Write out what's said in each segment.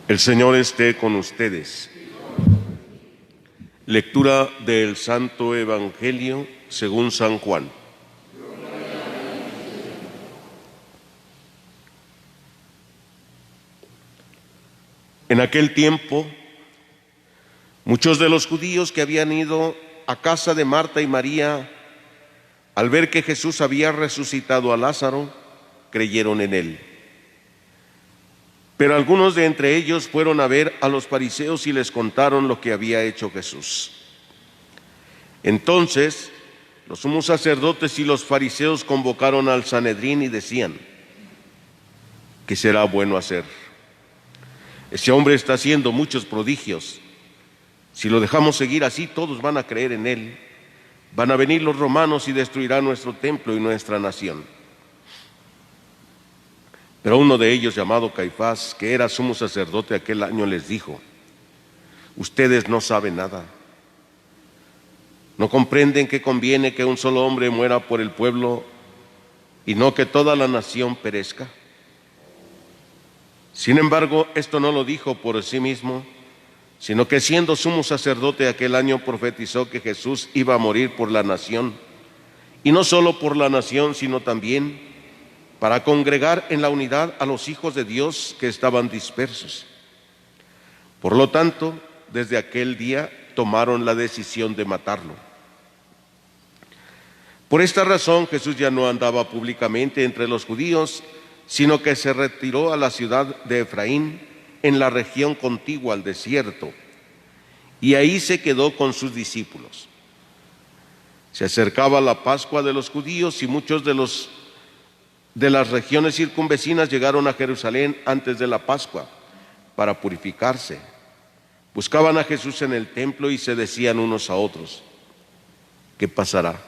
El Señor esté con ustedes. Lectura del Santo Evangelio según San Juan. En aquel tiempo, muchos de los judíos que habían ido a casa de Marta y María, al ver que Jesús había resucitado a Lázaro, creyeron en él. Pero algunos de entre ellos fueron a ver a los fariseos y les contaron lo que había hecho Jesús. Entonces, los sumos sacerdotes y los fariseos convocaron al Sanedrín y decían: ¿qué será bueno hacer? Ese hombre está haciendo muchos prodigios. Si lo dejamos seguir así, todos van a creer en él. Van a venir los romanos y destruirán nuestro templo y nuestra nación. Pero uno de ellos, llamado Caifás, que era sumo sacerdote aquel año, les dijo: ustedes no saben nada. ¿No comprenden que conviene que un solo hombre muera por el pueblo y no que toda la nación perezca? Sin embargo, esto no lo dijo por sí mismo, sino que siendo sumo sacerdote aquel año profetizó que Jesús iba a morir por la nación, y no solo por la nación, sino también para congregar en la unidad a los hijos de Dios que estaban dispersos. Por lo tanto, desde aquel día tomaron la decisión de matarlo. Por esta razón, Jesús ya no andaba públicamente entre los judíos, sino que se retiró a la ciudad de Efraín, en la región contigua al desierto, y ahí se quedó con sus discípulos. Se acercaba la Pascua de los judíos y muchos de las regiones circunvecinas llegaron a Jerusalén antes de la Pascua para purificarse. Buscaban a Jesús en el templo y se decían unos a otros: ¿qué pasará?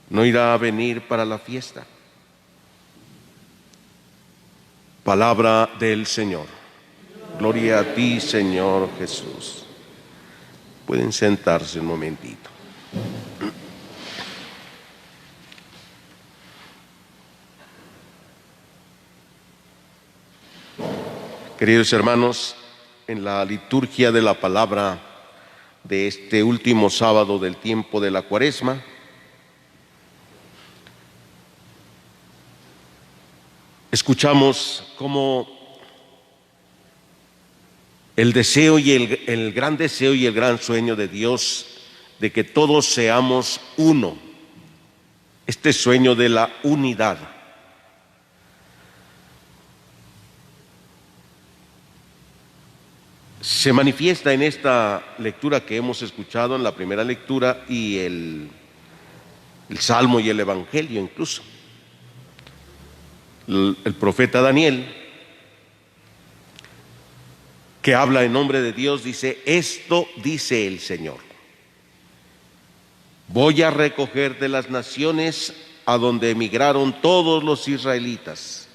¿No irá a venir para la fiesta? Palabra del Señor. Gloria a ti, Señor Jesús. Pueden sentarse un momentito. Queridos hermanos, en la liturgia de la palabra de este último sábado del tiempo de la Cuaresma, escuchamos cómo el deseo y el gran deseo y el gran sueño de Dios de que todos seamos uno, este sueño de la unidad, se manifiesta en esta lectura que hemos escuchado, en la primera lectura, y el Salmo y el Evangelio incluso. El profeta Daniel, que habla en nombre de Dios, dice: esto dice el Señor: voy a recoger de las naciones a donde emigraron todos los israelitas.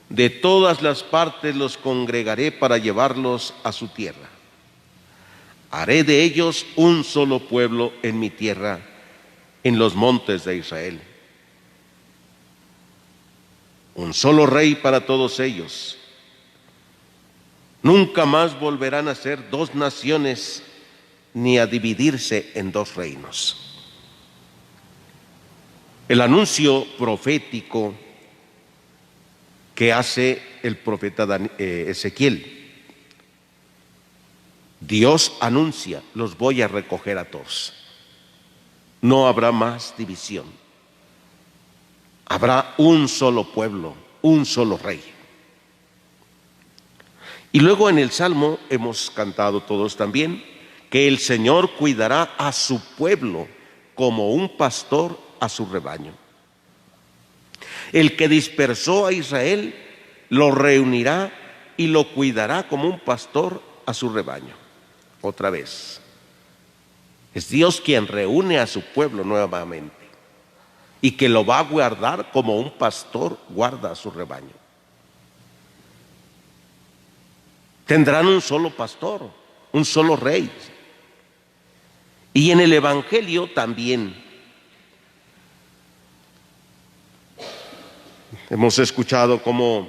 De todas las partes los congregaré para llevarlos a su tierra. Haré de ellos un solo pueblo en mi tierra, en los montes de Israel. Un solo rey para todos ellos. Nunca más volverán a ser dos naciones, ni a dividirse en dos reinos. El anuncio profético que hace el profeta Ezequiel. Dios anuncia: los voy a recoger a todos. No habrá más división. Habrá un solo pueblo, un solo rey. Y luego en el Salmo hemos cantado todos también que el Señor cuidará a su pueblo como un pastor a su rebaño. El que dispersó a Israel lo reunirá y lo cuidará como un pastor a su rebaño. Otra vez, es Dios quien reúne a su pueblo nuevamente y que lo va a guardar como un pastor guarda a su rebaño. Tendrán un solo pastor, un solo rey. Y en el Evangelio también hemos escuchado cómo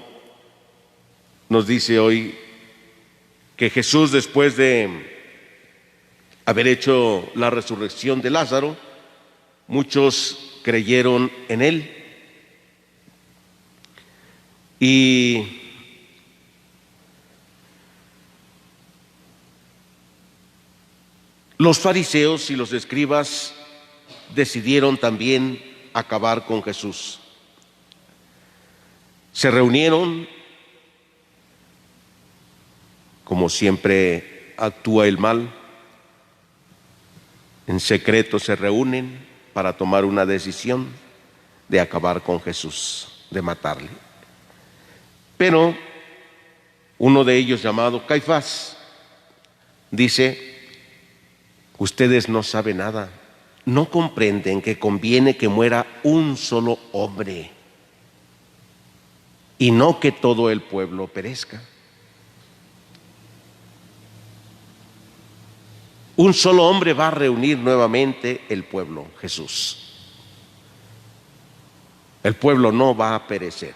nos dice hoy que Jesús, después de haber hecho la resurrección de Lázaro, muchos creyeron en él. Y los fariseos y los escribas decidieron también acabar con Jesús. Se reunieron, como siempre actúa el mal, en secreto se reúnen para tomar una decisión de acabar con Jesús, de matarle. Pero uno de ellos, llamado Caifás, dice: ustedes no saben nada, no comprenden que conviene que muera un solo hombre y no que todo el pueblo perezca. Un solo hombre va a reunir nuevamente el pueblo, Jesús. El pueblo no va a perecer.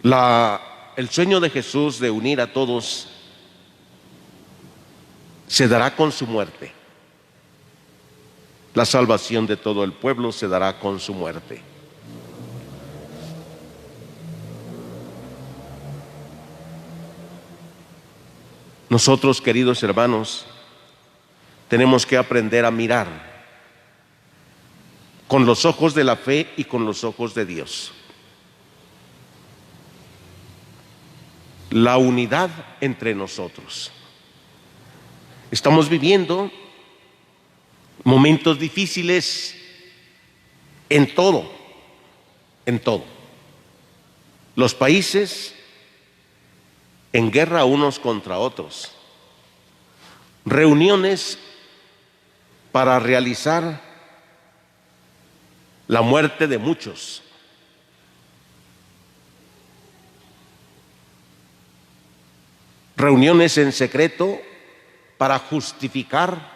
El sueño de Jesús de unir a todos se dará con su muerte. La salvación de todo el pueblo se dará con su muerte. Nosotros, queridos hermanos, tenemos que aprender a mirar con los ojos de la fe y con los ojos de Dios. La unidad entre nosotros. Estamos viviendo momentos difíciles en todo, en todo. Los países en guerra unos contra otros. Reuniones para realizar la muerte de muchos. Reuniones en secreto para justificar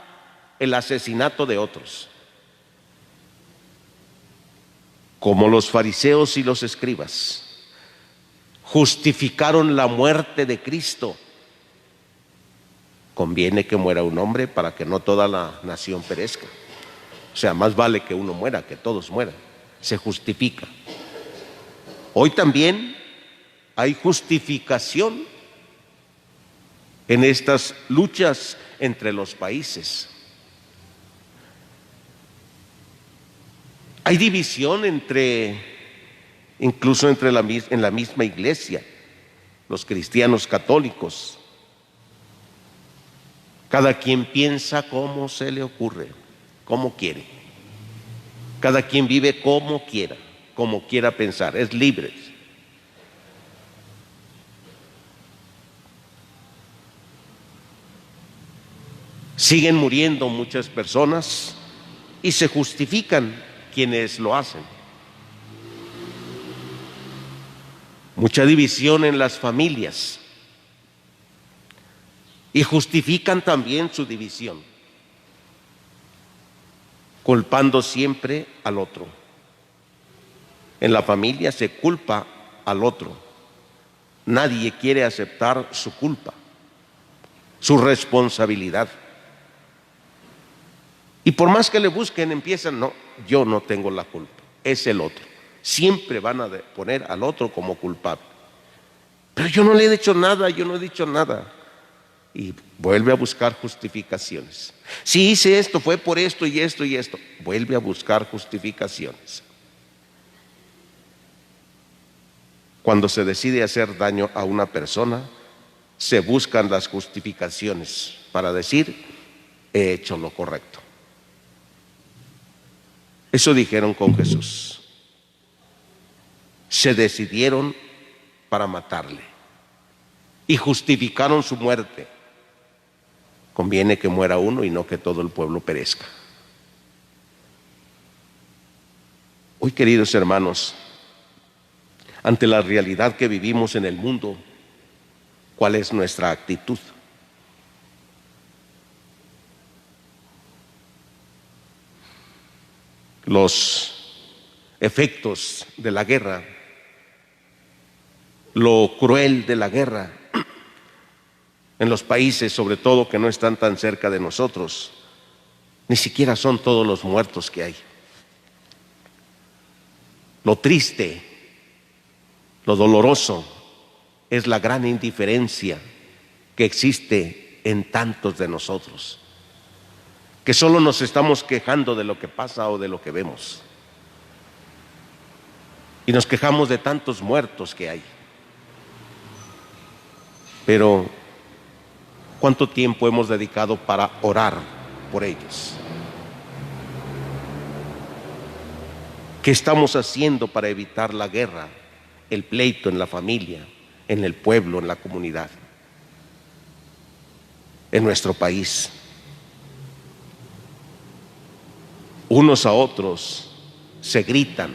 el asesinato de otros, como los fariseos y los escribas justificaron la muerte de Cristo. Conviene que muera un hombre para que no toda la nación perezca. O sea, más vale que uno muera, que todos mueran. Se justifica. Hoy también hay justificación en estas luchas entre los países. Hay división incluso en la misma iglesia, los cristianos católicos. Cada quien piensa como se le ocurre, como quiere. Cada quien vive como quiera pensar, es libre. Siguen muriendo muchas personas y se justifican quienes lo hacen. Mucha división en las familias y justifican también su división, culpando siempre al otro. En la familia se culpa al otro. Nadie quiere aceptar su culpa, su responsabilidad. Y por más que le busquen, empiezan: no, yo no tengo la culpa, es el otro. Siempre van a poner al otro como culpable. Pero yo no le he dicho nada, yo no he dicho nada. Y vuelve a buscar justificaciones. Si hice esto, fue por esto y esto y esto. Vuelve a buscar justificaciones. Cuando se decide hacer daño a una persona, se buscan las justificaciones para decir: he hecho lo correcto. Eso dijeron con Jesús. Se decidieron para matarle y justificaron su muerte. Conviene que muera uno y no que todo el pueblo perezca. Hoy, queridos hermanos, ante la realidad que vivimos en el mundo, ¿cuál es nuestra actitud? Los efectos de la guerra lo cruel de la guerra en los países, sobre todo, que no están tan cerca de nosotros. Ni siquiera son todos los muertos que hay. Lo triste, lo doloroso, es la gran indiferencia que existe en tantos de nosotros, que solo nos estamos quejando de lo que pasa o de lo que vemos. Y nos quejamos de tantos muertos que hay. Pero, ¿cuánto tiempo hemos dedicado para orar por ellos? ¿Qué estamos haciendo para evitar la guerra, el pleito en la familia, en el pueblo, en la comunidad, en nuestro país? Unos a otros se gritan,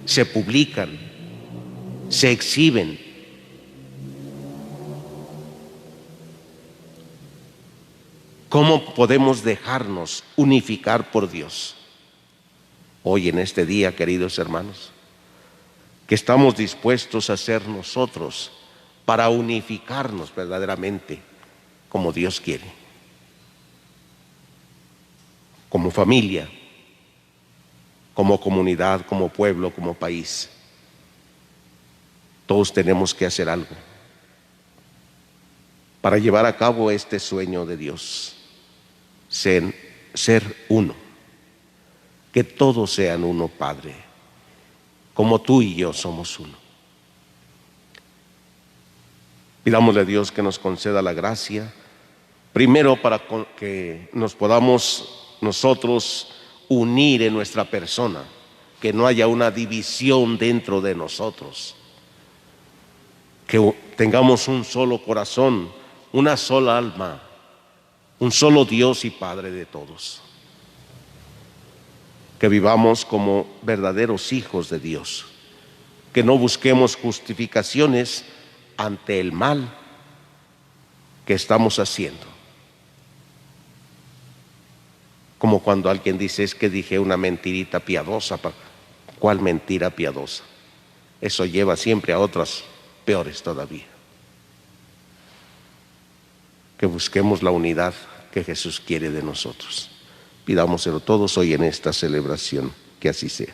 se publican, se exhiben. ¿Cómo podemos dejarnos unificar por Dios? Hoy en este día, queridos hermanos, que estamos dispuestos a ser nosotros para unificarnos verdaderamente como Dios quiere, como familia, como comunidad, como pueblo, como país. Todos tenemos que hacer algo para llevar a cabo este sueño de Dios, ser uno, que todos sean uno, Padre, como tú y yo somos uno. Pidámosle a Dios que nos conceda la gracia, primero para que nos podamos nosotros unir en nuestra persona, que no haya una división dentro de nosotros, que tengamos un solo corazón, una sola alma, un solo Dios y Padre de todos. Que vivamos como verdaderos hijos de Dios, que no busquemos justificaciones ante el mal que estamos haciendo. Como cuando alguien dice, es que dije una mentirita piadosa. ¿Cuál mentira piadosa? Eso lleva siempre a otras peores todavía. Que busquemos la unidad que Jesús quiere de nosotros. Pidámoselo todos hoy en esta celebración, que así sea.